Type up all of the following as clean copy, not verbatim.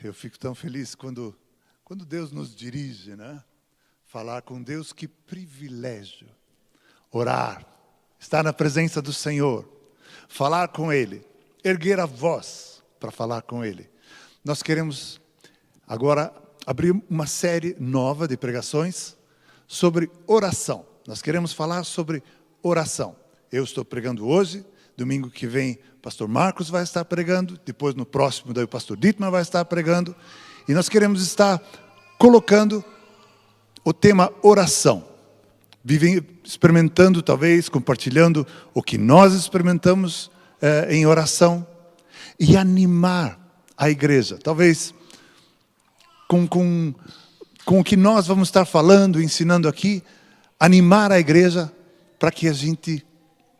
Eu fico tão feliz quando Deus nos dirige, né? Falar com Deus, que privilégio. Orar, estar na presença do Senhor, falar com Ele, erguer a voz para falar com Ele. Nós queremos agora abrir uma série nova de pregações sobre oração. Nós queremos falar sobre oração. Eu estou pregando hoje, domingo que vem o pastor Marcos vai estar pregando, depois no próximo daí o pastor Dietmar vai estar pregando, e nós queremos estar colocando o tema oração, experimentando talvez, compartilhando o que nós experimentamos em oração, e animar a igreja, talvez com o que nós vamos estar falando, ensinando aqui, animar a igreja para que a gente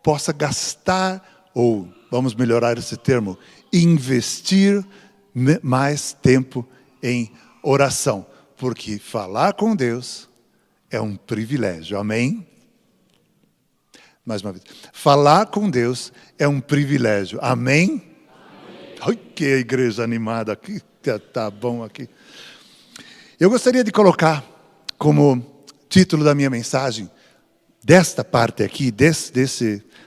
possa gastar, ou vamos melhorar esse termo, investir mais tempo em oração. Porque falar com Deus é um privilégio, amém? Mais uma vez, falar com Deus é um privilégio, amém? Ai, que igreja animada aqui, tá bom aqui. Eu gostaria de colocar como título da minha mensagem, desta parte aqui,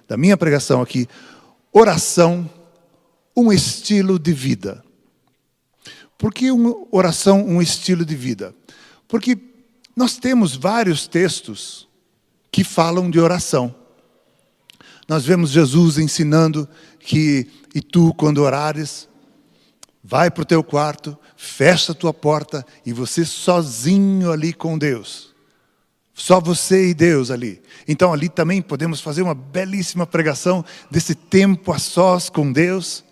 da minha pregação aqui, oração, um estilo de vida. Por que oração, um estilo de vida? Porque nós temos vários textos que falam de oração. Nós vemos Jesus ensinando que, e tu quando orares, vai para o teu quarto, fecha a tua porta e você sozinho ali com Deus. Só você e Deus ali. Então ali também podemos fazer uma belíssima pregação desse tempo a sós com Deus,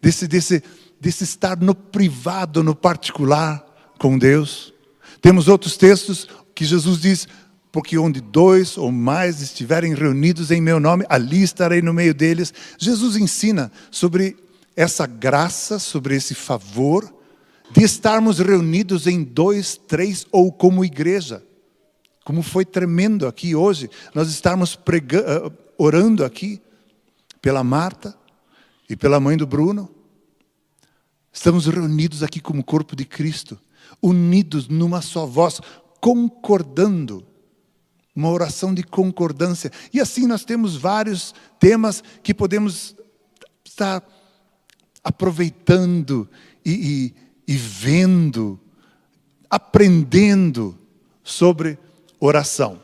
desse estar no privado, no particular com Deus. Temos outros textos que Jesus diz, porque onde 2 ou mais estiverem reunidos em meu nome, ali estarei no meio deles. Jesus ensina sobre essa graça, sobre esse favor, de estarmos reunidos em 2, 3 ou como igreja. Como foi tremendo aqui hoje, nós estarmos orando aqui pela Marta e pela mãe do Bruno. Estamos reunidos aqui como corpo de Cristo, unidos numa só voz, concordando. Uma oração de concordância. E assim nós temos vários temas que podemos estar aproveitando e vendo, aprendendo sobre oração.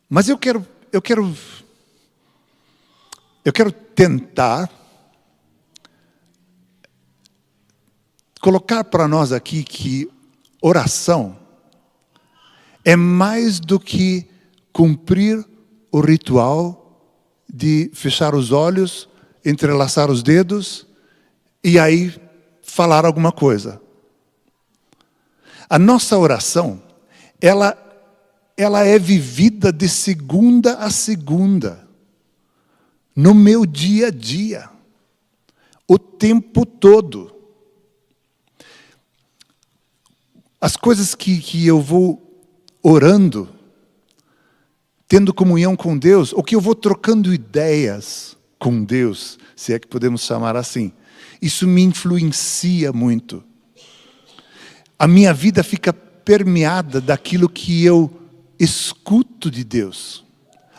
Mas eu quero tentar colocar para nós aqui que oração é mais do que cumprir o ritual de fechar os olhos, entrelaçar os dedos e aí falar alguma coisa. A nossa oração, ela é vivida de segunda a segunda, no meu dia a dia, o tempo todo. As coisas que eu vou orando, tendo comunhão com Deus, ou que eu vou trocando ideias com Deus, se é que podemos chamar assim, isso me influencia muito. A minha vida fica permeada daquilo que eu escuto de Deus,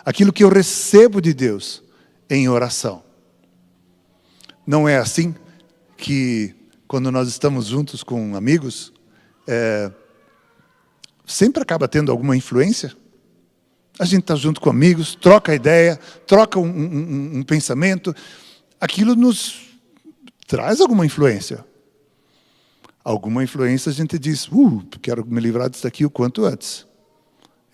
aquilo que eu recebo de Deus em oração. Não é assim que quando nós estamos juntos com amigos, sempre acaba tendo alguma influência? A gente está junto com amigos, troca ideia, troca um pensamento, aquilo nos traz alguma influência. Alguma influência a gente diz, quero me livrar disso aqui o quanto antes.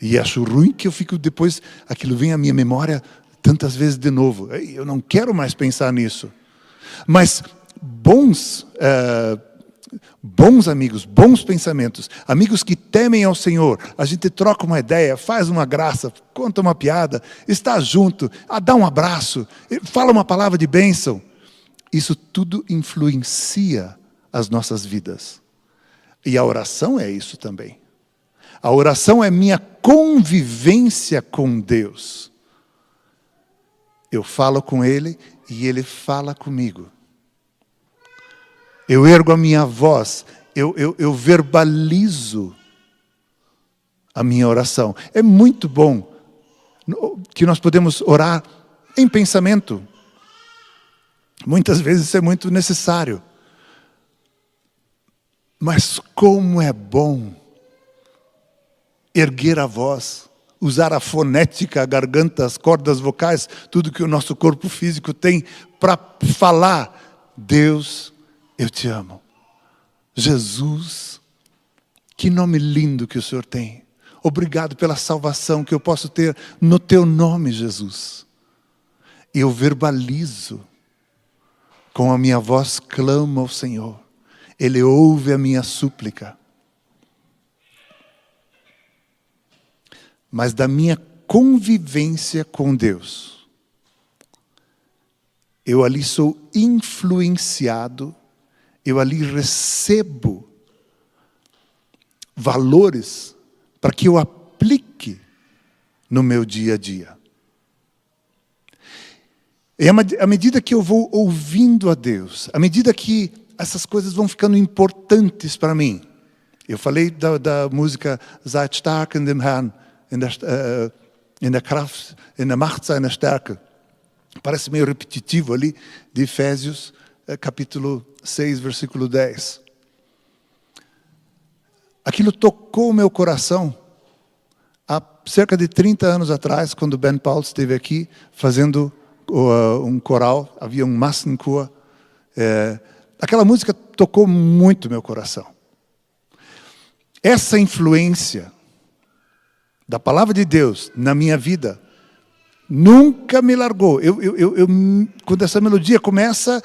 E acho ruim que eu fico depois, aquilo vem à minha memória tantas vezes de novo. Eu não quero mais pensar nisso. Mas bons amigos, bons pensamentos, amigos que temem ao Senhor, a gente troca uma ideia, faz uma graça, conta uma piada, está junto, dá um abraço, fala uma palavra de bênção. Isso tudo influencia as nossas vidas. E a oração é isso também. A oração é minha convivência com Deus. Eu falo com Ele e Ele fala comigo. Eu ergo a minha voz, eu verbalizo a minha oração. É muito bom que nós podemos orar em pensamento. Muitas vezes isso é muito necessário. Mas como é bom erguer a voz, usar a fonética, a garganta, as cordas vocais, tudo que o nosso corpo físico tem para falar: Deus, eu te amo. Jesus, que nome lindo que o Senhor tem. Obrigado pela salvação que eu posso ter no teu nome, Jesus. Eu verbalizo, com a minha voz clamo ao Senhor. Ele ouve a minha súplica. Mas da minha convivência com Deus, eu ali sou influenciado, eu ali recebo valores para que eu aplique no meu dia a dia. E à medida que eu vou ouvindo a Deus, à medida que essas coisas vão ficando importantes para mim. Eu falei da música Seid stark in dem Herrn, in der Kraft, in der Macht seiner Stärke. Parece meio repetitivo ali, de Efésios, capítulo 6, versículo 10. Aquilo tocou o meu coração há cerca de 30 anos atrás, quando Ben Paul esteve aqui fazendo um coral, havia um Massenchor. Aquela música tocou muito meu coração. Essa influência da palavra de Deus na minha vida nunca me largou. Quando essa melodia começa,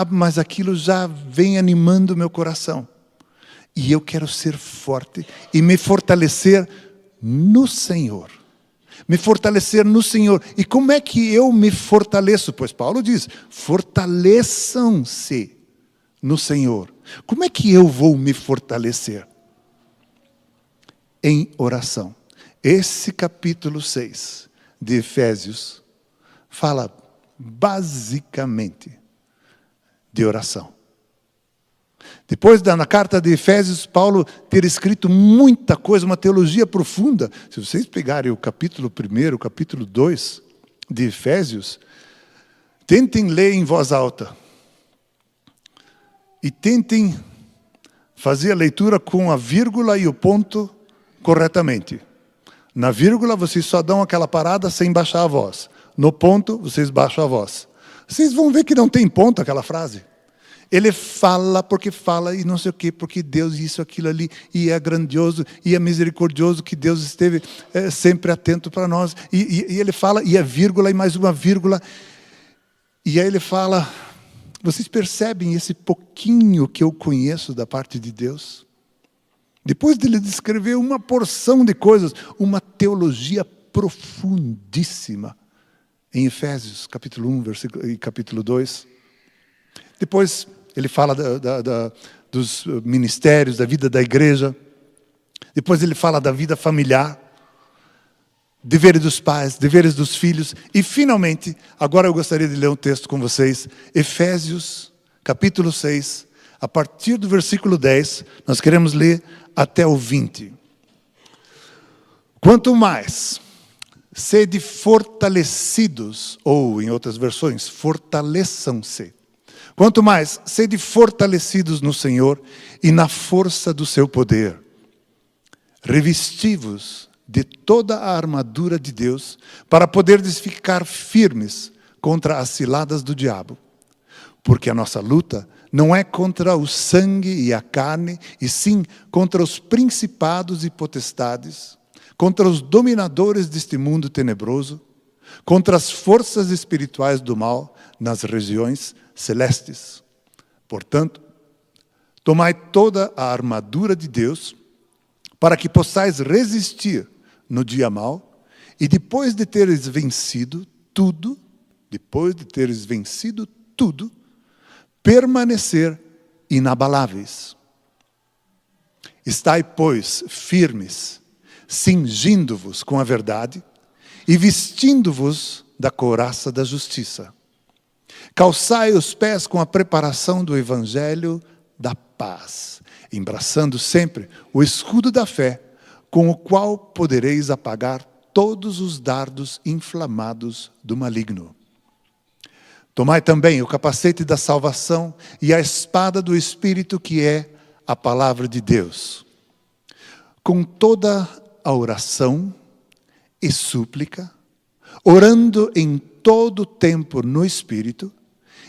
mas aquilo já vem animando meu coração. E eu quero ser forte e me fortalecer no Senhor. Me fortalecer no Senhor. E como é que eu me fortaleço? Pois Paulo diz, fortaleçam-se no Senhor. Como é que eu vou me fortalecer? Em oração. Esse capítulo 6 de Efésios fala basicamente de oração. Depois na carta de Efésios, Paulo ter escrito muita coisa, uma teologia profunda. Se vocês pegarem o capítulo 1, o capítulo 2 de Efésios, tentem ler em voz alta. E tentem fazer a leitura com a vírgula e o ponto corretamente. Na vírgula, vocês só dão aquela parada sem baixar a voz. No ponto, vocês baixam a voz. Vocês vão ver que não tem ponto aquela frase. Ele fala porque fala e não sei o quê, porque Deus isso, aquilo ali, e é grandioso, e é misericordioso, que Deus esteve sempre atento para nós. E ele fala, e é vírgula, e mais uma vírgula. E aí ele fala, vocês percebem esse pouquinho que eu conheço da parte de Deus? Depois de ele descrever uma porção de coisas, uma teologia profundíssima, em Efésios, capítulo 1, versículo, e capítulo 2. Depois ele fala dos ministérios, da vida da igreja. Depois ele fala da vida familiar, deveres dos pais, deveres dos filhos. E finalmente, agora eu gostaria de ler um texto com vocês. Efésios, capítulo 6, a partir do versículo 10, nós queremos ler até o 20. Quanto mais sede fortalecidos, ou em outras versões, fortaleçam-se. Quanto mais sede fortalecidos no Senhor e na força do seu poder. Revesti-vos de toda a armadura de Deus, para poderdes ficar firmes contra as ciladas do diabo. Porque a nossa luta não é contra o sangue e a carne, e sim contra os principados e potestades, contra os dominadores deste mundo tenebroso, contra as forças espirituais do mal nas regiões celestes. Portanto, tomai toda a armadura de Deus, para que possais resistir no dia mau, e depois de teres vencido tudo, permanecer inabaláveis. Estai, pois, firmes, cingindo-vos com a verdade e vestindo-vos da couraça da justiça. Calçai os pés com a preparação do evangelho da paz, embraçando sempre o escudo da fé, com o qual podereis apagar todos os dardos inflamados do maligno. Tomai também o capacete da salvação e a espada do Espírito, que é a palavra de Deus. Com toda a oração e súplica, orando em todo o tempo no Espírito,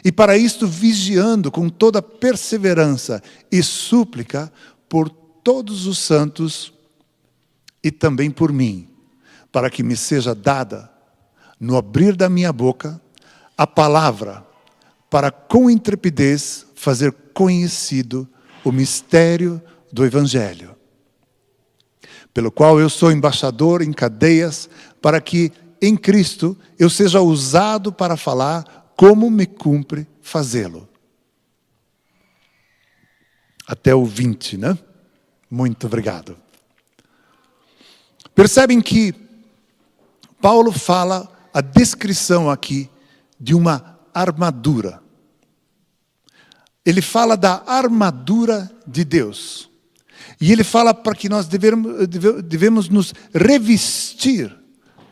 e para isto vigiando com toda perseverança e súplica por todos os santos e também por mim, para que me seja dada, no abrir da minha boca, a palavra, para com intrepidez fazer conhecido o mistério do Evangelho, pelo qual eu sou embaixador em cadeias, para que em Cristo eu seja usado para falar como me cumpre fazê-lo. Até o 20, né? Muito obrigado. Percebem que Paulo fala a descrição aqui de uma armadura. Ele fala da armadura de Deus. E ele fala para que nós devemos nos revestir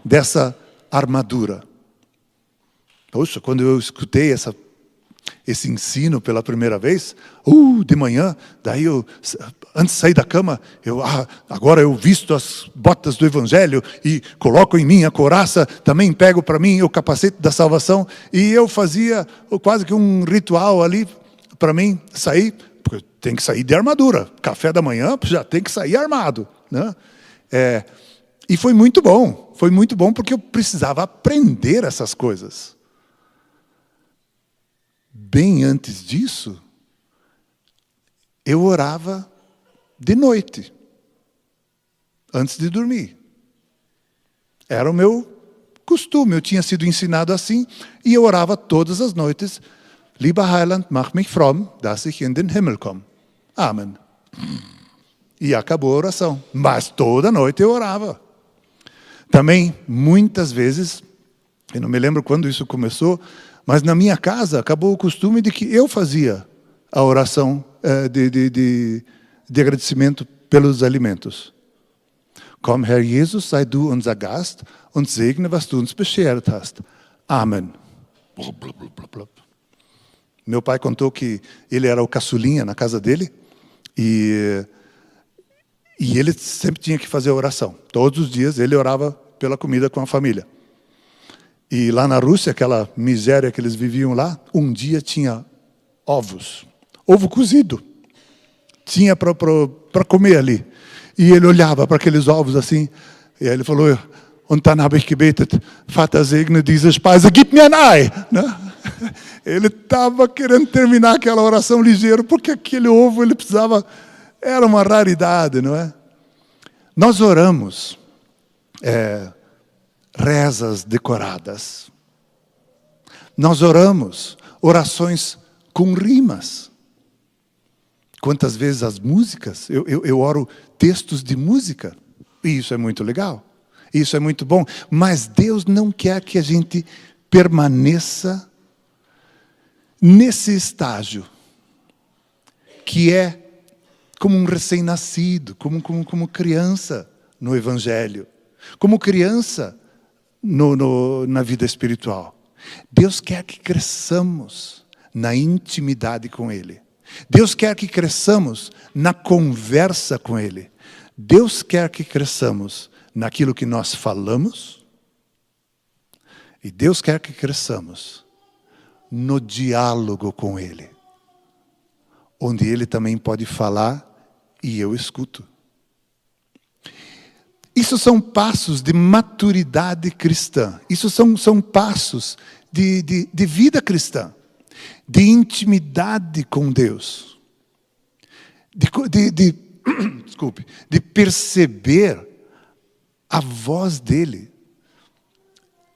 dessa armadura. Poxa, quando eu escutei esse ensino pela primeira vez, de manhã, daí antes de sair da cama, agora eu visto as botas do Evangelho e coloco em mim a couraça, também pego para mim o capacete da salvação, e eu fazia quase que um ritual ali para mim sair, porque tem que sair de armadura, café da manhã já tem que sair armado, né? E foi muito bom porque eu precisava aprender essas coisas. Bem antes disso, eu orava de noite, antes de dormir. Era o meu costume, eu tinha sido ensinado assim, e eu orava todas as noites, Lieber Heiland, mach mich fromm, dass ich in den Himmel komme. Amen. E acabou a oração. Mas toda noite eu orava. Também, muitas vezes, eu não me lembro quando isso começou, mas na minha casa acabou o costume de que eu fazia a oração de agradecimento pelos alimentos. Komm, Herr Jesus, sei du unser Gast und segne, was du uns beschert hast. Amen. Meu pai contou que ele era o caçulinha na casa dele e ele sempre tinha que fazer a oração. Todos os dias ele orava pela comida com a família. E lá na Rússia, aquela miséria que eles viviam lá, um dia tinha ovos. Ovo cozido. Tinha para comer ali. E ele olhava para aqueles ovos assim, e aí ele falou, und dann habe ich gebetet, Vater segne diese Speise, gib mir ein Ei. Né? Ele estava querendo terminar aquela oração ligeiro, porque aquele ovo ele precisava, era uma raridade, não é? Nós oramos rezas decoradas. Nós oramos orações com rimas. Quantas vezes as músicas, eu oro textos de música, e isso é muito legal, isso é muito bom, mas Deus não quer que a gente permaneça nesse estágio, que é como um recém-nascido, como criança no Evangelho, como criança na vida espiritual. Deus quer que cresçamos na intimidade com Ele. Deus quer que cresçamos na conversa com Ele. Deus quer que cresçamos naquilo que nós falamos. E Deus quer que cresçamos no diálogo com Ele, onde Ele também pode falar e eu escuto. Isso são passos de maturidade cristã. Isso são passos de vida cristã, de intimidade com Deus, desculpe, de perceber a voz dEle.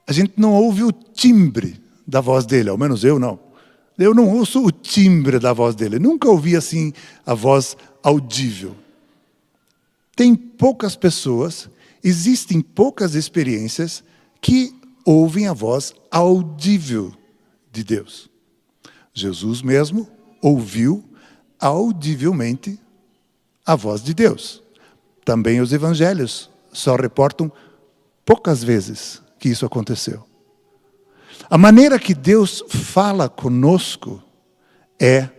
A gente não ouve o timbre da voz dEle, ao menos eu não. Eu não ouço o timbre da voz dEle. Nunca ouvi assim a voz audível. Tem poucas pessoas, existem poucas experiências que ouvem a voz audível de Deus. Jesus mesmo ouviu audivelmente a voz de Deus. Também os evangelhos só reportam poucas vezes que isso aconteceu. A maneira que Deus fala conosco é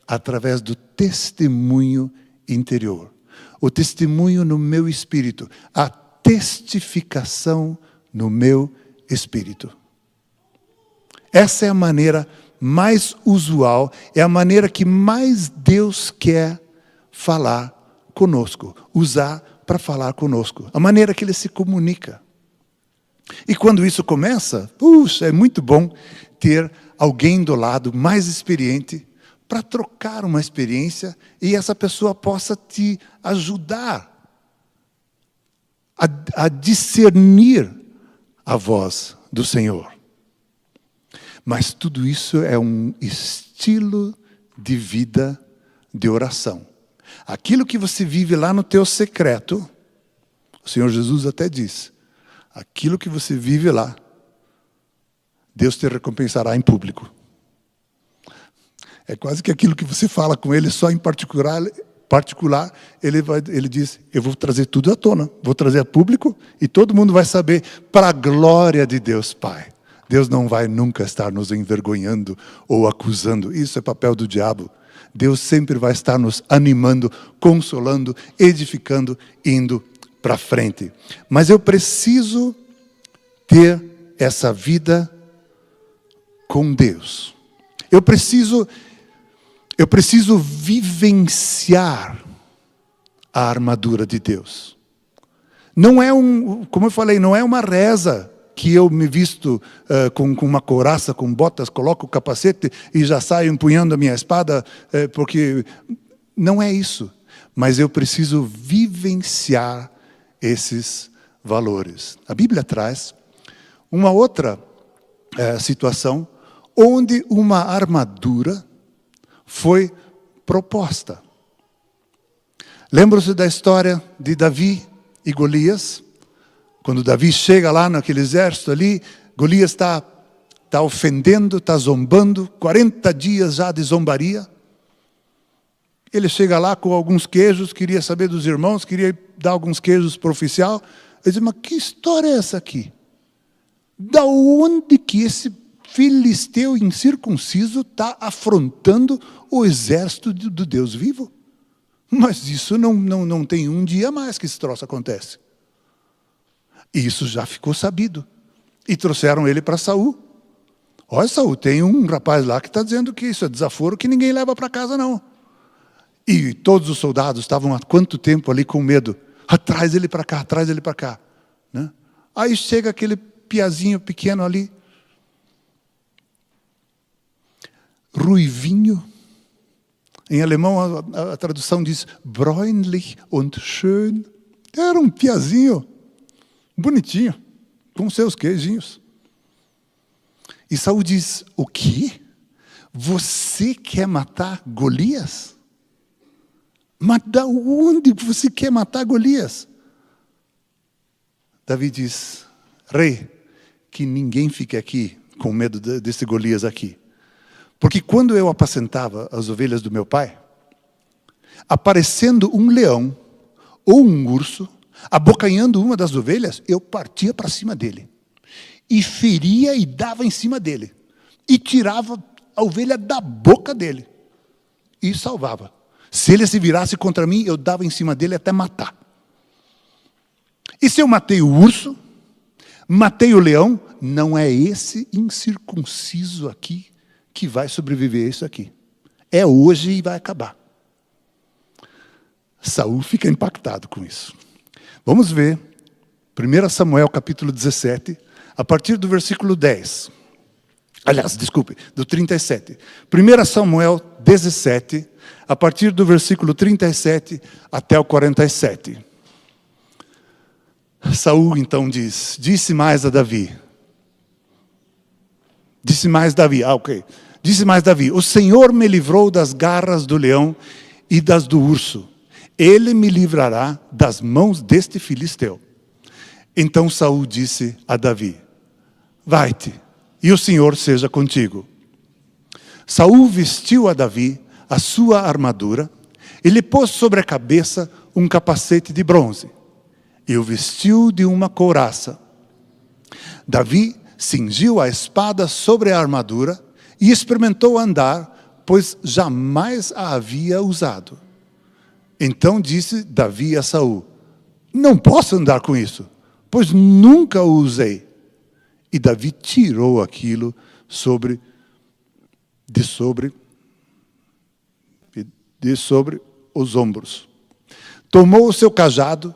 através do testemunho interior. O testemunho no meu espírito. A testificação no meu espírito. Essa é a maneira mais usual, é a maneira que mais Deus quer falar conosco, usar para falar conosco. A maneira que Ele se comunica. E quando isso começa, puxa, é muito bom ter alguém do lado mais experiente para trocar uma experiência e essa pessoa possa te ajudar a discernir a voz do Senhor. Mas tudo isso é um estilo de vida de oração. Aquilo que você vive lá no teu secreto, o Senhor Jesus até diz, aquilo que você vive lá, Deus te recompensará em público. É quase que aquilo que você fala com Ele só em particular, ele diz, eu vou trazer tudo à tona, vou trazer a público e todo mundo vai saber para a glória de Deus Pai. Deus não vai nunca estar nos envergonhando ou acusando. Isso é papel do diabo. Deus sempre vai estar nos animando, consolando, edificando, indo para frente. Mas eu preciso ter essa vida com Deus. Eu preciso vivenciar a armadura de Deus. Não é como eu falei, não é uma reza que eu me visto com uma couraça, com botas, coloco o capacete e já saio empunhando a minha espada, porque não é isso. Mas eu preciso vivenciar esses valores. A Bíblia traz uma outra situação onde uma armadura foi proposta. Lembram-se da história de Davi e Golias? Quando Davi chega lá naquele exército ali, Golias está ofendendo, está zombando, 40 dias já de zombaria. Ele chega lá com alguns queijos, queria saber dos irmãos, queria dar alguns queijos para o oficial. Ele diz, mas que história é essa aqui? Da onde que esse filisteu incircunciso está afrontando o exército do Deus vivo? Mas isso não tem um dia mais que esse troço acontece. E isso já ficou sabido. E trouxeram ele para Saul. Olha, Saul, tem um rapaz lá que está dizendo que isso é desaforo que ninguém leva para casa, não. E todos os soldados estavam há quanto tempo ali com medo? Traz ele para cá, traz ele para cá. Né? Aí chega aquele piazinho pequeno ali, ruivinho. Em alemão a tradução diz bräunlich und schön. Era um piazinho bonitinho, com seus queijinhos. E Saul diz, o quê? Você quer matar Golias? Mas da onde você quer matar Golias? Davi diz, rei, que ninguém fique aqui com medo desse Golias aqui. Porque quando eu apacentava as ovelhas do meu pai, aparecendo um leão ou um urso, abocanhando uma das ovelhas, eu partia para cima dele. E feria e dava em cima dele. E tirava a ovelha da boca dele. E salvava. Se ele se virasse contra mim, eu dava em cima dele até matar. E se eu matei o urso, matei o leão, não é esse incircunciso aqui que vai sobreviver a isso aqui. É hoje e vai acabar. Saul fica impactado com isso. Vamos ver 1 Samuel capítulo 17, a partir do versículo 10. Aliás, desculpe, do 37. 1 Samuel 17, a partir do versículo 37 até o 47. Saul então disse mais a Davi. Disse mais Davi, o Senhor me livrou das garras do leão e das do urso. Ele me livrará das mãos deste filisteu. Então Saul disse a Davi, vai-te, e o Senhor seja contigo. Saul vestiu a Davi a sua armadura e lhe pôs sobre a cabeça um capacete de bronze e o vestiu de uma couraça. Davi cingiu a espada sobre a armadura e experimentou andar, pois jamais a havia usado. Então disse Davi a Saul: não posso andar com isso, pois nunca o usei. E Davi tirou aquilo de sobre os ombros. Tomou o seu cajado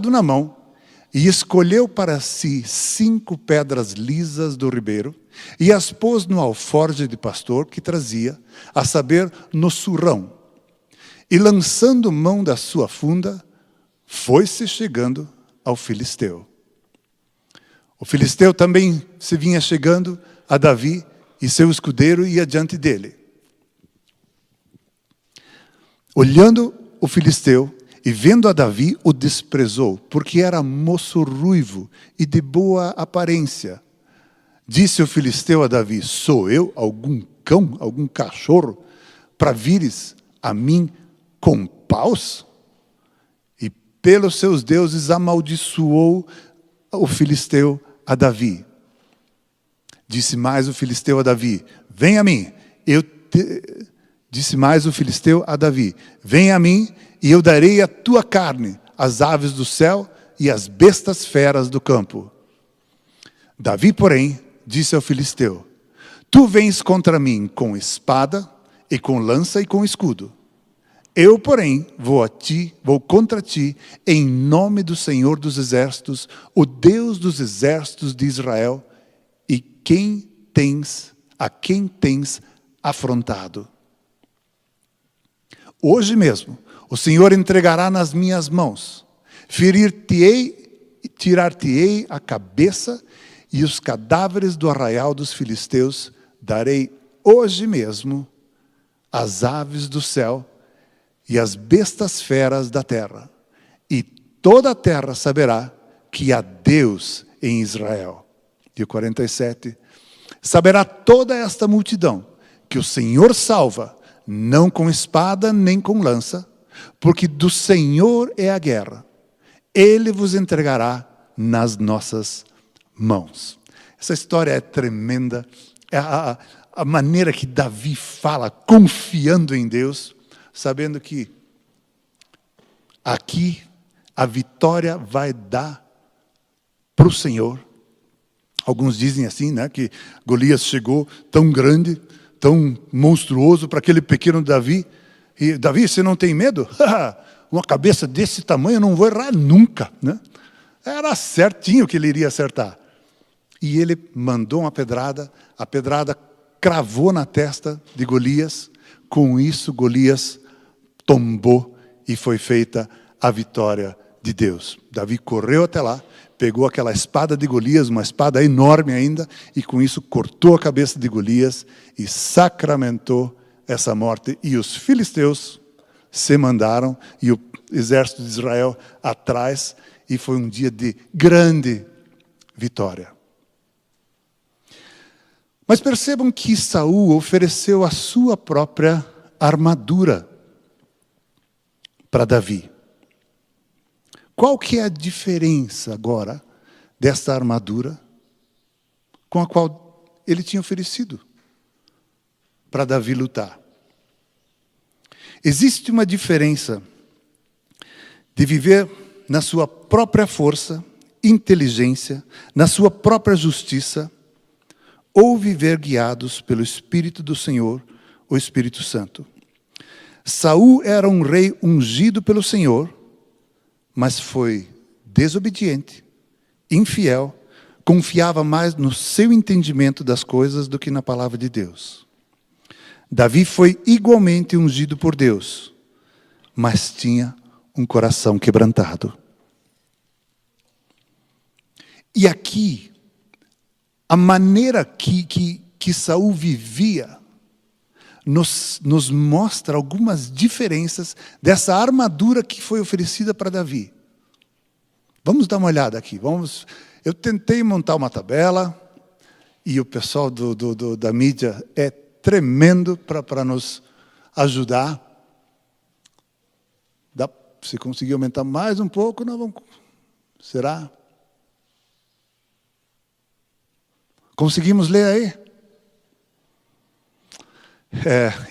na mão e escolheu para si 5 pedras lisas do ribeiro e as pôs no alforje de pastor que trazia, a saber, no surrão. E lançando mão da sua funda, foi-se chegando ao filisteu. O filisteu também se vinha chegando a Davi e seu escudeiro ia diante dele. Olhando o filisteu e vendo a Davi, o desprezou, porque era moço ruivo e de boa aparência. Disse o filisteu a Davi: sou eu algum cão, algum cachorro, para vires a mim com paus? E pelos seus deuses amaldiçoou o filisteu a Davi. Disse mais o filisteu a Davi: vem a mim, Disse mais o filisteu a Davi: vem a mim, e eu darei a tua carne às aves do céu e às bestas feras do campo. Davi, porém, disse ao filisteu: tu vens contra mim com espada, e com lança e com escudo. Eu, porém, vou contra ti, em nome do Senhor dos Exércitos, o Deus dos exércitos de Israel, e a quem tens afrontado. Hoje mesmo, o Senhor entregará nas minhas mãos, tirar-te-ei a cabeça, e os cadáveres do arraial dos filisteus darei hoje mesmo às aves do céu e às bestas feras da terra. E toda a terra saberá que há Deus em Israel. E o 47, saberá toda esta multidão que o Senhor salva, não com espada nem com lança, porque do Senhor é a guerra. Ele vos entregará nas nossas mãos. Essa história é tremenda. É a maneira que Davi fala, confiando em Deus, sabendo que aqui a vitória vai dar para o Senhor. Alguns dizem assim, né, que Golias chegou tão grande, tão monstruoso para aquele pequeno Davi. E Davi, você não tem medo? Uma cabeça desse tamanho eu não vou errar nunca, né? Era certinho que ele iria acertar. E ele mandou uma pedrada, a pedrada cravou na testa de Golias. Com isso, Golias tombou e foi feita a vitória de Deus. Davi correu até lá, pegou aquela espada de Golias, uma espada enorme ainda, e com isso cortou a cabeça de Golias e sacramentou essa morte. E os filisteus se mandaram, e o exército de Israel atrás, e foi um dia de grande vitória. Mas percebam que Saul ofereceu a sua própria armadura para Davi. Qual que é a diferença agora dessa armadura com a qual ele tinha oferecido para Davi lutar? Existe uma diferença de viver na sua própria força, inteligência, na sua própria justiça, ou viver guiados pelo Espírito do Senhor, o Espírito Santo. Saul era um rei ungido pelo Senhor, mas foi desobediente, infiel, confiava mais no seu entendimento das coisas do que na palavra de Deus. Davi foi igualmente ungido por Deus, mas tinha um coração quebrantado. E aqui, a maneira que Saul vivia nos mostra algumas diferenças dessa armadura que foi oferecida para Davi. Vamos dar uma olhada aqui. Eu tentei montar uma tabela, e o pessoal da mídia é tremendo para nos ajudar. Se conseguir aumentar mais um pouco, nós vamos... Será? Conseguimos ler aí?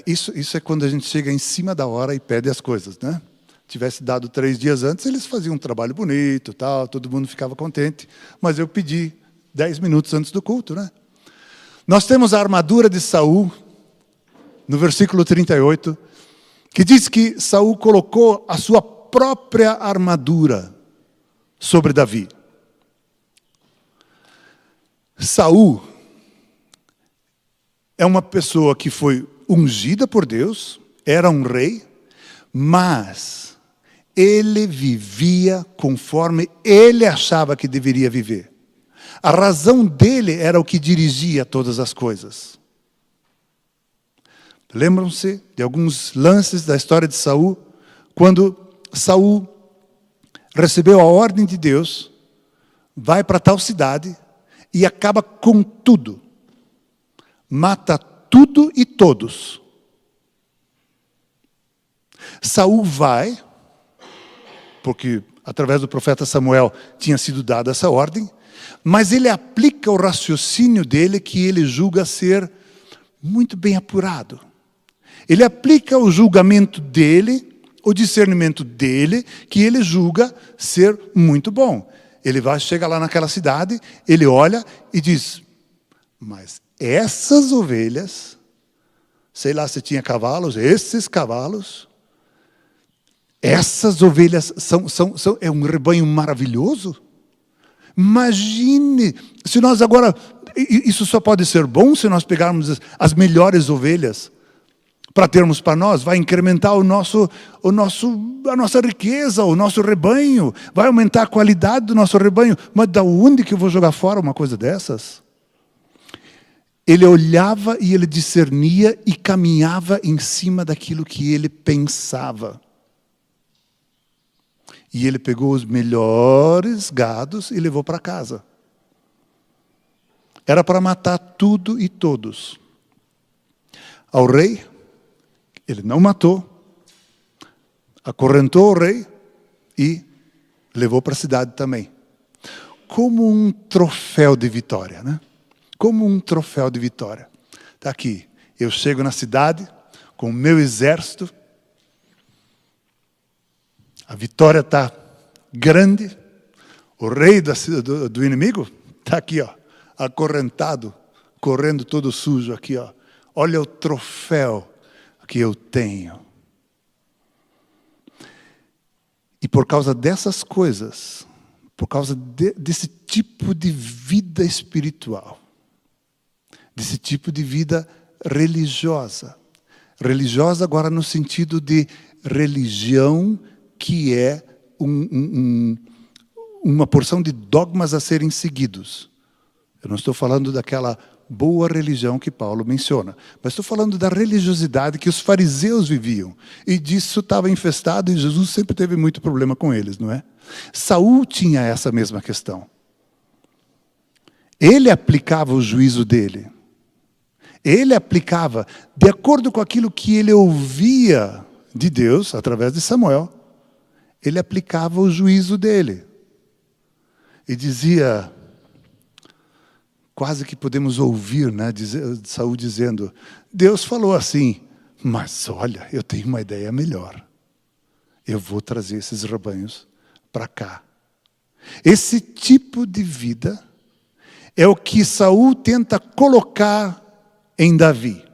Isso é quando a gente chega em cima da hora e pede as coisas, né? Tivesse dado 3 dias antes, eles faziam um trabalho bonito, tal, todo mundo ficava contente. Mas eu pedi 10 minutos antes do culto, né? Nós temos a armadura de Saul, no versículo 38, que diz que Saul colocou a sua própria armadura sobre Davi. Saul é uma pessoa que foi ungida por Deus, era um rei, mas ele vivia conforme ele achava que deveria viver. A razão dele era o que dirigia todas as coisas. Lembram-se de alguns lances da história de Saul, quando Saul recebeu a ordem de Deus, vai para tal cidade e acaba com tudo. Mata tudo e todos. Saul vai, porque através do profeta Samuel tinha sido dada essa ordem, mas ele aplica o raciocínio dele que ele julga ser muito bem apurado. Ele aplica o julgamento dele, o discernimento dele, que ele julga ser muito bom. Ele chega lá naquela cidade, ele olha e diz, mas essas ovelhas, sei lá se tinha cavalos, esses cavalos, essas ovelhas é um rebanho maravilhoso. Imagine, se nós agora, isso só pode ser bom se nós pegarmos as melhores ovelhas para termos para nós, vai incrementar a nossa riqueza, o nosso rebanho, vai aumentar a qualidade do nosso rebanho. Mas da onde que eu vou jogar fora uma coisa dessas? Ele olhava e ele discernia e caminhava em cima daquilo que ele pensava. E ele pegou os melhores gados e levou para casa. Era para matar tudo e todos. Ao rei, ele não matou, acorrentou o rei e levou para a cidade também. Como um troféu de vitória, né? Como um troféu de vitória. Está aqui, eu chego na cidade com o meu exército, a vitória está grande, o rei do inimigo está aqui, ó, acorrentado, correndo todo sujo aqui, ó. Olha o troféu que eu tenho. E por causa dessas coisas, por causa desse tipo de vida espiritual, desse tipo de vida religiosa agora no sentido de religião, que é uma porção de dogmas a serem seguidos. Eu não estou falando daquela boa religião que Paulo menciona, mas estou falando da religiosidade que os fariseus viviam. E disso estava infestado e Jesus sempre teve muito problema com eles, não é? Saul tinha essa mesma questão. Ele aplicava o juízo dele. Ele aplicava, de acordo com aquilo que ele ouvia de Deus, através de Samuel, ele aplicava o juízo dele. E dizia, quase que podemos ouvir, né, Saul dizendo, Deus falou assim, mas olha, eu tenho uma ideia melhor. Eu vou trazer esses rebanhos para cá. Esse tipo de vida é o que Saul tenta colocar em Davi.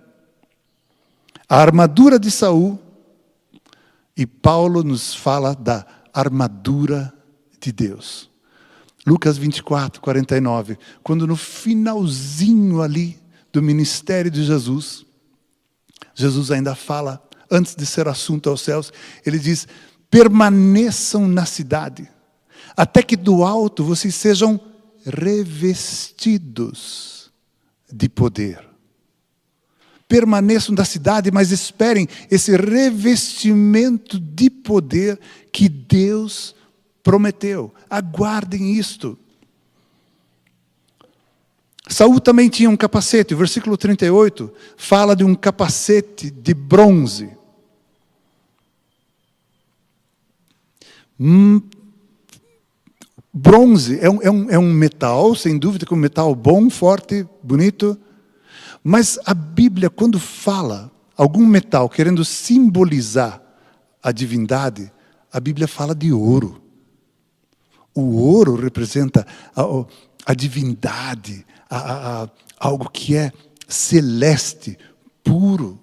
A armadura de Saul, e Paulo nos fala da armadura de Deus. Lucas 24, 49, quando no finalzinho ali do ministério de Jesus, Jesus ainda fala, antes de ser assunto aos céus, ele diz, permaneçam na cidade, até que do alto vocês sejam revestidos de poder. Permaneçam na cidade, mas esperem esse revestimento de poder que Deus prometeu. Aguardem isto. Saul também tinha um capacete. O versículo 38 fala de um capacete de bronze. Bronze é um metal, sem dúvida, que é um metal bom, forte, bonito. Mas a Bíblia, quando fala algum metal querendo simbolizar a divindade, a Bíblia fala de ouro. O ouro representa a divindade, algo que é celeste, puro.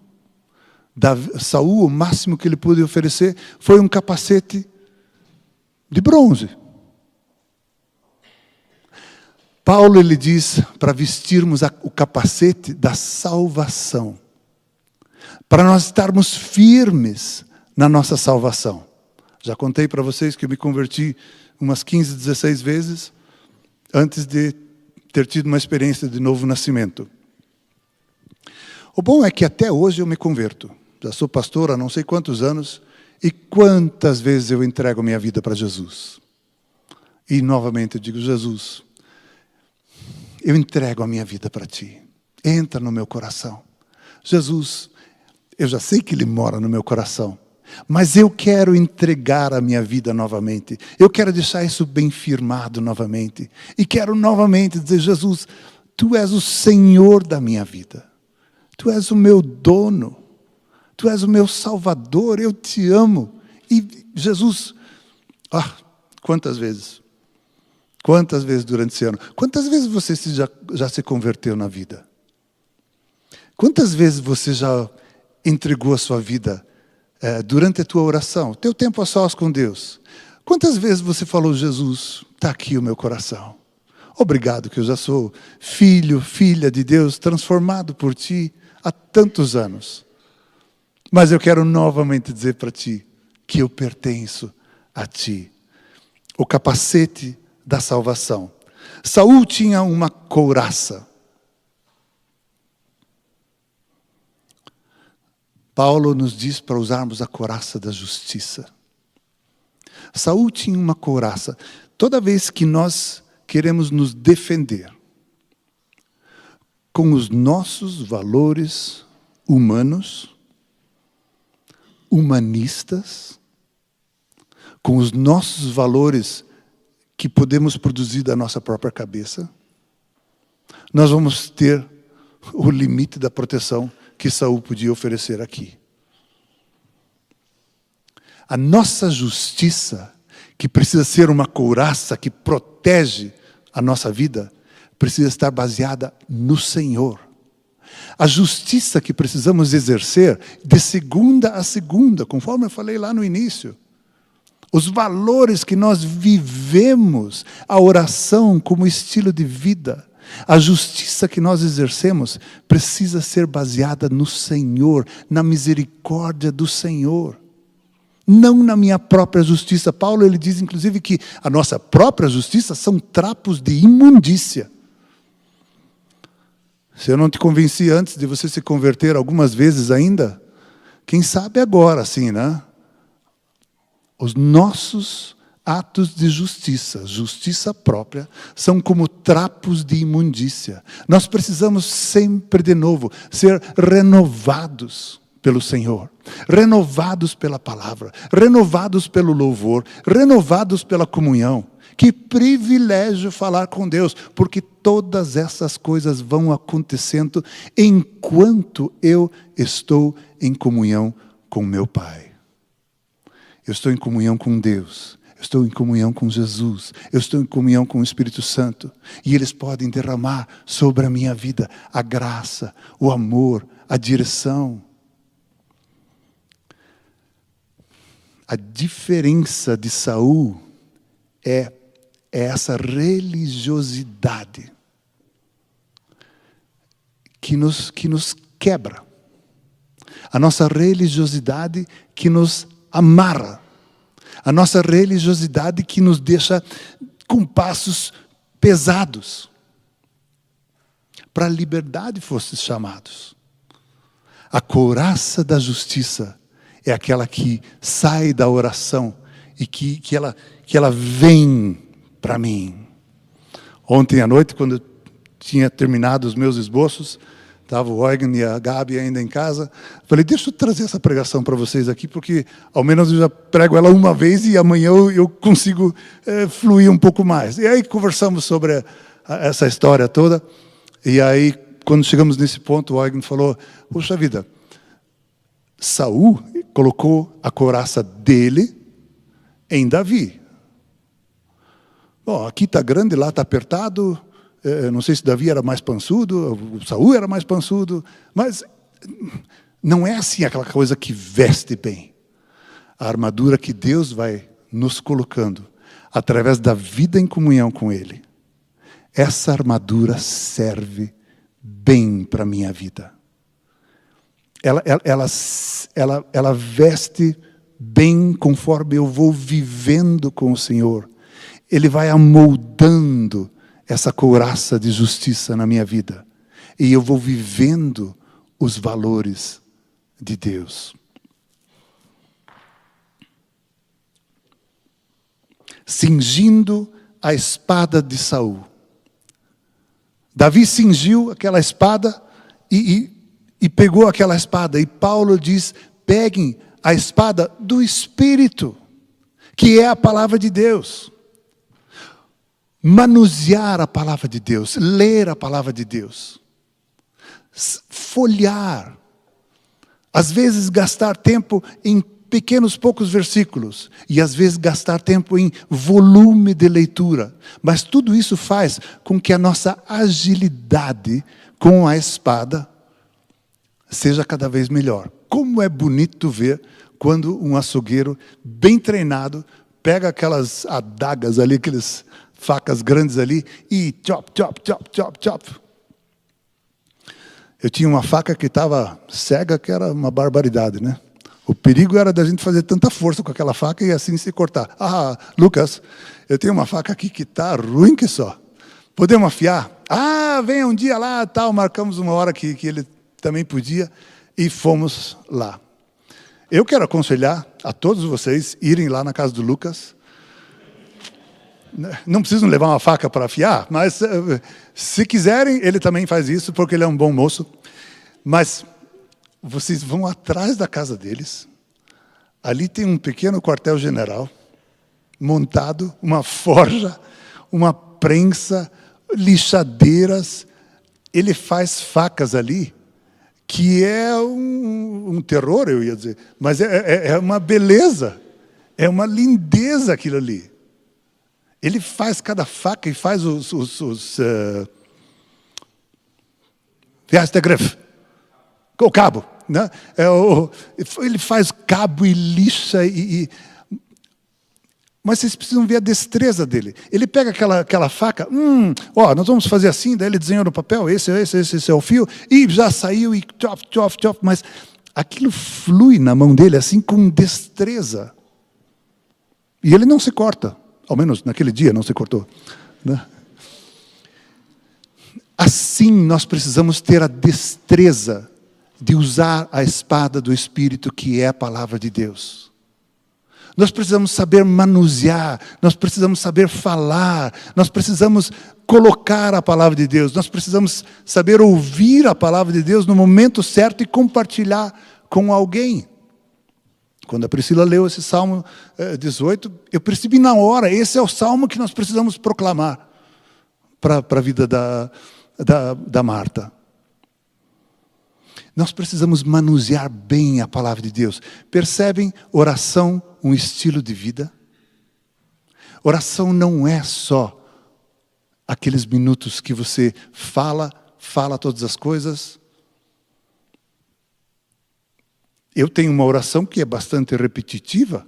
Saul, o máximo que ele pôde oferecer foi um capacete de bronze. Paulo, ele diz para vestirmos o capacete da salvação, para nós estarmos firmes na nossa salvação. Já contei para vocês que eu me converti umas 15, 16 vezes antes de ter tido uma experiência de novo nascimento. O bom é que até hoje eu me converto. Já sou pastor há não sei quantos anos, e quantas vezes eu entrego minha vida para Jesus. E novamente eu digo: Jesus, eu entrego a minha vida para Ti. Entra no meu coração. Jesus, eu já sei que Ele mora no meu coração, mas eu quero entregar a minha vida novamente. Eu quero deixar isso bem firmado novamente. E quero novamente dizer: Jesus, Tu és o Senhor da minha vida. Tu és o meu dono. Tu és o meu Salvador. Eu Te amo. E Jesus, quantas vezes? Quantas vezes durante esse ano? Quantas vezes você já se converteu na vida? Quantas vezes você já entregou a sua vida durante a tua oração, teu tempo a sós com Deus? Quantas vezes você falou: Jesus, está aqui o meu coração. Obrigado que eu já sou filho, filha de Deus, transformado por Ti há tantos anos. Mas eu quero novamente dizer para Ti que eu pertenço a Ti. O capacete da salvação. Saul tinha uma couraça. Paulo nos diz para usarmos a couraça da justiça. Saul tinha uma couraça. Toda vez que nós queremos nos defender com os nossos valores humanos, humanistas, com os nossos valores que podemos produzir da nossa própria cabeça, nós vamos ter o limite da proteção que Saul podia oferecer aqui. A nossa justiça, que precisa ser uma couraça que protege a nossa vida, precisa estar baseada no Senhor. A justiça que precisamos exercer de segunda a segunda, conforme eu falei lá no início. Os valores que nós vivemos, a oração como estilo de vida, a justiça que nós exercemos precisa ser baseada no Senhor, na misericórdia do Senhor. Não na minha própria justiça. Paulo, ele diz inclusive que a nossa própria justiça são trapos de imundícia. Se eu não te convenci antes de você se converter algumas vezes ainda, quem sabe agora, sim, né? Os nossos atos de justiça, justiça própria, são como trapos de imundícia. Nós precisamos sempre de novo ser renovados pelo Senhor, renovados pela palavra, renovados pelo louvor, renovados pela comunhão. Que privilégio falar com Deus, porque todas essas coisas vão acontecendo enquanto eu estou em comunhão com meu Pai. Eu estou em comunhão com Deus, eu estou em comunhão com Jesus, eu estou em comunhão com o Espírito Santo. E eles podem derramar sobre a minha vida a graça, o amor, a direção. A diferença de Saul é essa religiosidade que nos quebra. A nossa religiosidade que nos amarra. A nossa religiosidade que nos deixa com passos pesados. Para a liberdade fostes chamados. A couraça da justiça é aquela que sai da oração e que ela vem para mim. Ontem à noite, quando eu tinha terminado os meus esboços, estava o Eugen e a Gabi ainda em casa. Falei, deixa eu trazer essa pregação para vocês aqui, porque ao menos eu já prego ela uma vez e amanhã eu consigo fluir um pouco mais. E aí conversamos sobre essa história toda. E aí, quando chegamos nesse ponto, o Eugen falou, puxa vida, Saul colocou a couraça dele em Davi. Bom, aqui está grande, lá está apertado. Não sei se Davi era mais pançudo, o Saul era mais pançudo, mas não é assim aquela coisa que veste bem. A armadura que Deus vai nos colocando através da vida em comunhão com Ele. Essa armadura serve bem para a minha vida. Ela veste bem conforme eu vou vivendo com o Senhor. Ele vai amoldando essa couraça de justiça na minha vida. E eu vou vivendo os valores de Deus. Cingindo a espada de Saul. Davi cingiu aquela espada e pegou aquela espada. E Paulo diz, peguem a espada do Espírito, que é a palavra de Deus. Manusear a palavra de Deus, ler a palavra de Deus, folhear, às vezes gastar tempo em pequenos poucos versículos, e às vezes gastar tempo em volume de leitura, mas tudo isso faz com que a nossa agilidade com a espada seja cada vez melhor. Como é bonito ver quando um açougueiro bem treinado pega aquelas adagas ali, aqueles facas grandes ali, e chop, chop, chop, chop, chop. Eu tinha uma faca que estava cega, que era uma barbaridade, né? O perigo era da gente fazer tanta força com aquela faca e assim se cortar. Ah, Lucas, eu tenho uma faca aqui que está ruim que só. Podemos afiar? Ah, venha um dia lá, tal. Marcamos uma hora que ele também podia e fomos lá. Eu quero aconselhar a todos vocês irem lá na casa do Lucas. Não precisam levar uma faca para afiar, mas se quiserem, ele também faz isso, porque ele é um bom moço. Mas vocês vão atrás da casa deles. Ali tem um pequeno quartel-general, montado, uma forja, uma prensa, lixadeiras. Ele faz facas ali, que é um terror, eu ia dizer. Mas é uma beleza, é uma lindeza aquilo ali. Ele faz cada faca e faz os o cabo, né? Ele faz cabo e lixa mas vocês precisam ver a destreza dele. Ele pega aquela faca, nós vamos fazer assim, daí ele desenhou no papel, esse é o fio, e já saiu e chop, chop, chop, mas aquilo flui na mão dele assim com destreza. E ele não se corta. Ao menos naquele dia não se cortou, né? Assim nós precisamos ter a destreza de usar a espada do Espírito, que é a palavra de Deus. Nós precisamos saber manusear, nós precisamos saber falar, nós precisamos colocar a palavra de Deus, nós precisamos saber ouvir a palavra de Deus no momento certo e compartilhar com alguém. Quando a Priscila leu esse Salmo 18, eu percebi na hora, esse é o Salmo que nós precisamos proclamar para a vida da Marta. Nós precisamos manusear bem a palavra de Deus. Percebem? Oração, um estilo de vida. Oração não é só aqueles minutos que você fala todas as coisas. Eu tenho uma oração que é bastante repetitiva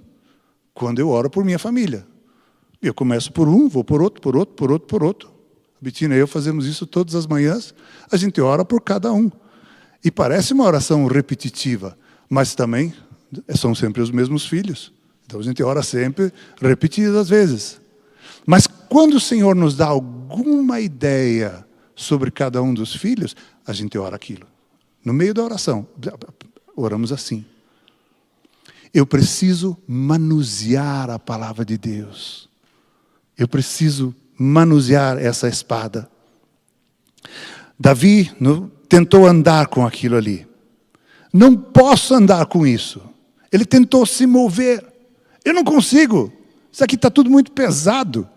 quando eu oro por minha família. Eu começo por um, vou por outro, por outro, por outro, por outro. A Betina e eu fazemos isso todas as manhãs. A gente ora por cada um. E parece uma oração repetitiva, mas também são sempre os mesmos filhos. Então a gente ora sempre repetidas vezes. Mas quando o Senhor nos dá alguma ideia sobre cada um dos filhos, a gente ora aquilo. No meio da oração. Oramos assim. Eu preciso manusear a palavra de Deus. Eu preciso manusear essa espada. Davi tentou andar com aquilo ali. Não posso andar com isso. Ele tentou se mover. Eu não consigo. Isso aqui está tudo muito pesado.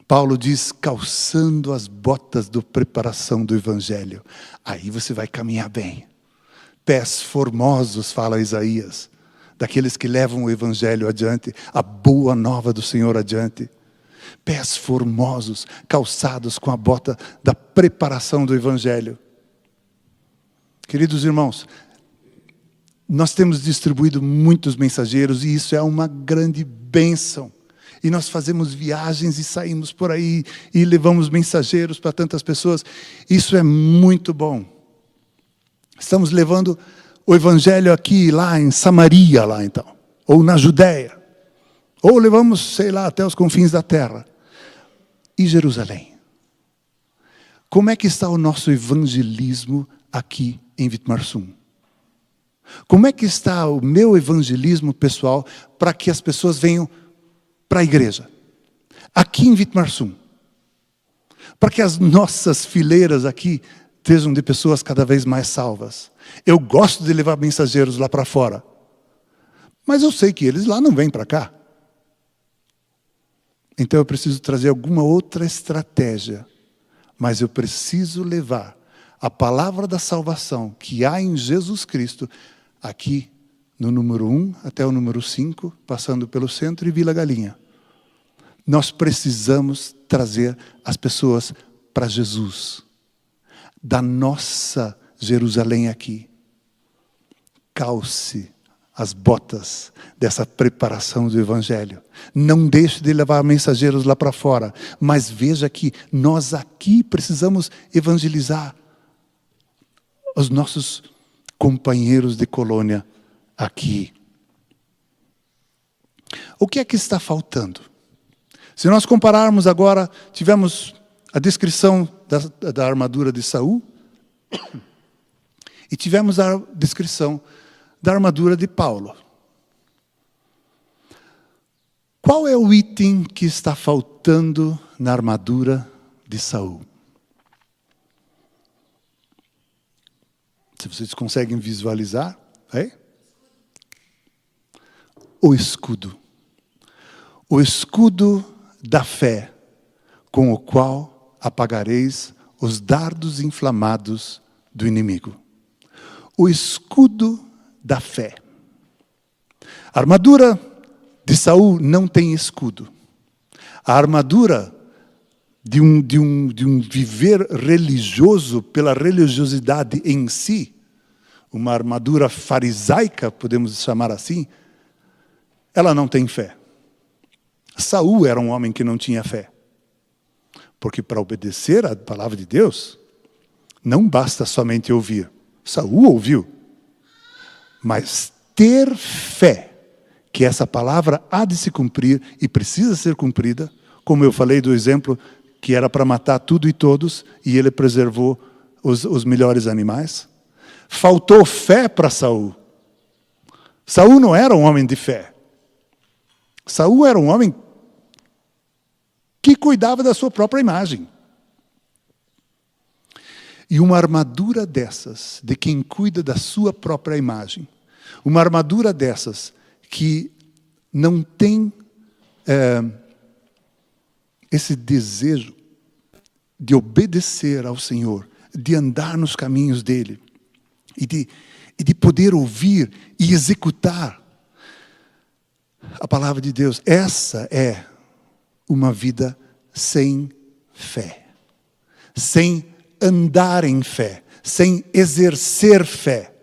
Paulo diz, calçando as botas da preparação do Evangelho. Aí você vai caminhar bem. Pés formosos, fala Isaías. Daqueles que levam o Evangelho adiante. A boa nova do Senhor adiante. Pés formosos, calçados com a bota da preparação do Evangelho. Queridos irmãos, nós temos distribuído muitos mensageiros e isso é uma grande bênção. E nós fazemos viagens e saímos por aí e levamos mensageiros para tantas pessoas. Isso é muito bom. Estamos levando o Evangelho aqui, lá em Samaria, lá então, ou na Judéia. Ou levamos, sei lá, até os confins da terra. E Jerusalém? Como é que está o nosso evangelismo aqui em Vitmarsum? Como é que está o meu evangelismo pessoal para que as pessoas venham para a igreja? Aqui em Vitmarsum. Para que as nossas fileiras aqui estejam de pessoas cada vez mais salvas. Eu gosto de levar mensageiros lá para fora. Mas eu sei que eles lá não vêm para cá. Então eu preciso trazer alguma outra estratégia. Mas eu preciso levar a palavra da salvação que há em Jesus Cristo aqui no número 1 até o número 5, passando pelo centro e Vila Galinha. Nós precisamos trazer as pessoas para Jesus. Da nossa Jerusalém aqui. Calce as botas dessa preparação do Evangelho. Não deixe de levar mensageiros lá para fora. Mas veja que nós aqui precisamos evangelizar os nossos companheiros de colônia aqui. O que é que está faltando? Se nós compararmos agora, tivemos a descrição da armadura de Saul e tivemos a descrição da armadura de Paulo. Qual é o item que está faltando na armadura de Saul? Se vocês conseguem visualizar, o escudo. O escudo da fé, com o qual apagareis os dardos inflamados do inimigo. O escudo da fé. A armadura de Saul não tem escudo. A armadura de um viver religioso pela religiosidade em si, uma armadura farisaica, podemos chamar assim, ela não tem fé. Saul era um homem que não tinha fé. Porque para obedecer à palavra de Deus, não basta somente ouvir. Saul ouviu. Mas ter fé que essa palavra há de se cumprir e precisa ser cumprida, como eu falei do exemplo que era para matar tudo e todos, e ele preservou os melhores animais. Faltou fé para Saul. Saul não era um homem de fé. Saul era um homem que cuidava da sua própria imagem. E uma armadura dessas, de quem cuida da sua própria imagem, uma armadura dessas que não tem esse desejo de obedecer ao Senhor, de andar nos caminhos dEle, e de poder ouvir e executar a palavra de Deus. Essa é uma vida sem fé, sem andar em fé, sem exercer fé,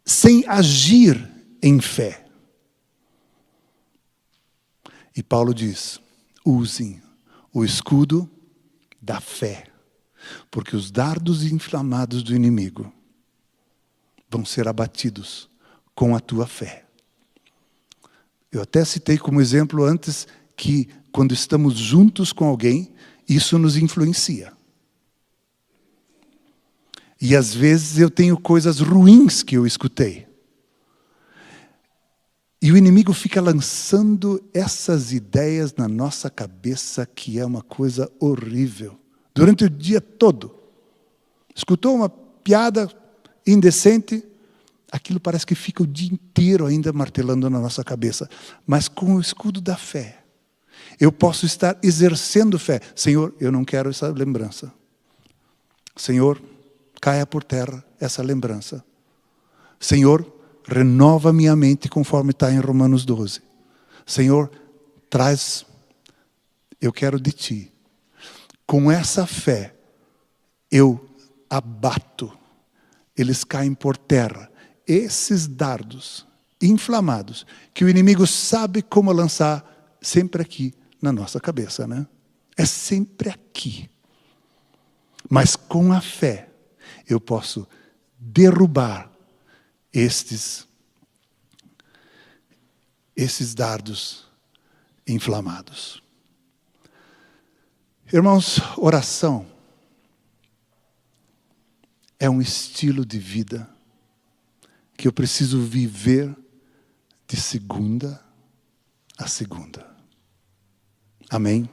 sem agir em fé. E Paulo diz, usem o escudo da fé, porque os dardos inflamados do inimigo vão ser abatidos com a tua fé. Eu até citei como exemplo antes que quando estamos juntos com alguém, isso nos influencia. E às vezes eu tenho coisas ruins que eu escutei. E o inimigo fica lançando essas ideias na nossa cabeça, que é uma coisa horrível. Durante o dia todo. Escutou uma piada indecente, aquilo parece que fica o dia inteiro ainda martelando na nossa cabeça. Mas com o escudo da fé, eu posso estar exercendo fé. Senhor, eu não quero essa lembrança. Senhor, caia por terra essa lembrança. Senhor, renova minha mente conforme está em Romanos 12. Senhor, eu quero de Ti. Com essa fé, eu abato. Eles caem por terra. Esses dardos inflamados, que o inimigo sabe como lançar, sempre aqui na nossa cabeça, né? É sempre aqui. Mas com a fé, eu posso derrubar esses dardos inflamados. Irmãos, oração é um estilo de vida que eu preciso viver de segunda a segunda. Amém?